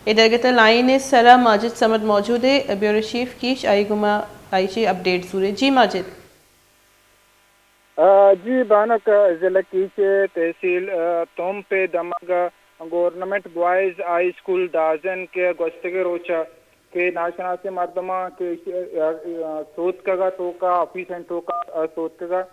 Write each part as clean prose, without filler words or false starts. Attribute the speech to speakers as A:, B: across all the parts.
A: इधर लाइन सरा माजिद समद मौजूद है ब्यूरो चीफ कीश आईगुमा आईची अपडेट सूरे जी माजिद
B: जी बानक ज़िला कीच तहसील तोम पे दमग गवर्नमेंट बॉयज़ हाई स्कूल दाजन के गोश्तगे रोचा के नाशना से मर्दमा के सोत कगा तो का ऑफिस एंड तो का सोत कगा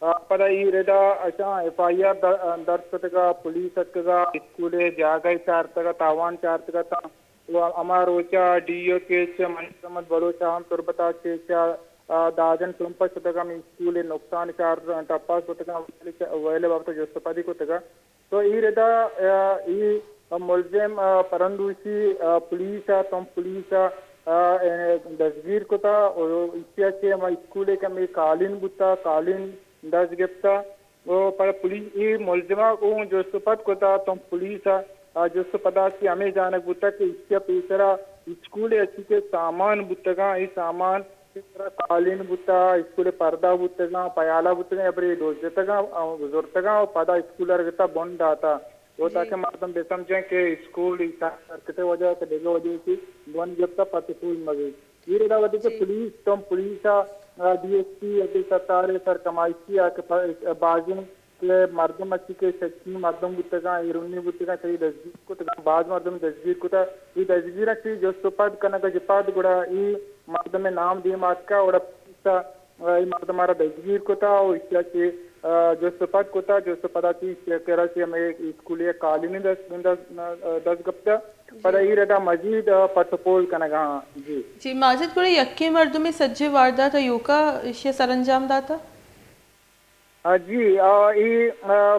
B: पदा ई रेदा अच्छा एफआईआर दर्ज कतगा पुलिस कतगा स्कूल जागा चार तगा तावान चार तगा ता वो अमा रोचा डीओ केस मन बलोचा हम तुरबता केचा दाजन तुंपा सुतगा मी स्कूल नुकसान चार टप्पा सुतगा वेले बाबत जोस्तपादी कुतगा तो ई रेदा ई मुलजिम परंदूसी पुलिस तुम पुलिस दसगीर कुता और इच्छा के मैं स्कूल के मैं कालीन बुता कालीन दस गिफ्ता वो पर पुलिस ई मुलजिमा को जोस्तपद कुता तुम पुलिस जोस्तपदा की हमें जानक बुता के इसके पेसरा स्कूल अच्छी के सामान बुतगा ई सामान कालीन बुता स्कूल पर्दा बुतगा पयाला बुतगा अपने दोस्तगा बुजुर्गगा और पदा स्कूल अरगता बंद आता वो ताकि मर्दम बेसमझे कि स्कूल कितने वजह के देखो वजह की बंद जब तक प्रतिकूल मगे ये रेदा वजह से पुलिस तुम पुलिस डीएसपी अभी सत्तारे सर कमाइशी आके बाजिन के मर्दम अच्छी के सच्ची मर्दम बुतगा इरुन्नी बुतगा सही दसगीर को बाद मर्दम दसगीर को था ये दसगीर अच्छी जो सुपाद कनक जिपाद गुड़ा ये मर्दम नाम दिए मात का और मर्दमारा दसगीर को था और इसके जो सुपाद को था जो सुपदाची केरा से हमें स्कूल कालीनी दस गप्ता पर ये रेटा मजीद पटपोल कनगा जी
A: जी माजिद गुड़ा यक्की मर्द में सज्जे वारदात यूका इसे सरंजाम दाता
B: जी ये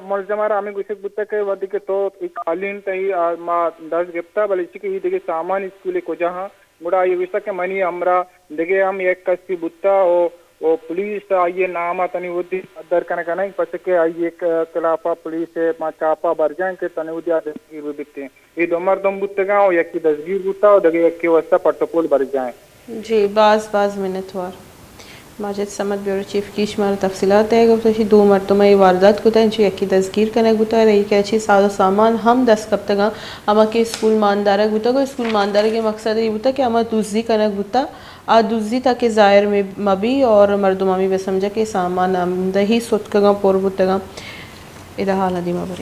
B: मुलजमारा हमें गुस्से बुत्ता के वदी के तो एक कालीन तही माँ दस गिफ्ता बल इसी के ही देखे सामान स्कूल को जहाँ गुड़ा ये विषय के मनी हमरा देखे हम एक कस्ती बुत्ता ओ पुलिस आइए नामा तनी उद्दी दर कने कने पछ के आइए खिलाफा पुलिस माँ चापा भर जाए के तनी उद्या दसगीर भी बिकते ये दो मर्दम बुत्तगा और एक की दसगीर बुत्ता और देखे एक की वस्ता पट्टपोल भर जाए
A: जी बाज मिनट वार माजिद समद ब्यूरो चीफ की शुमार तफसीलात है कि दो मरतबा ये वारदात को था यकी दसगीर कनक बुता रही कि अच्छी सादो सामान हम दस कब तक अमा के स्कूल मानदारक बुता को स्कूल मानदार के मकसद ये बुता कि अमा दूसरी कनक बुता आ दूसरी ताकि ज़ाहिर में मबी और मरदुमा में वे समझा कि सामान आमदही सुत कगा पोर बुतगा इधर हाल नदीमा बरी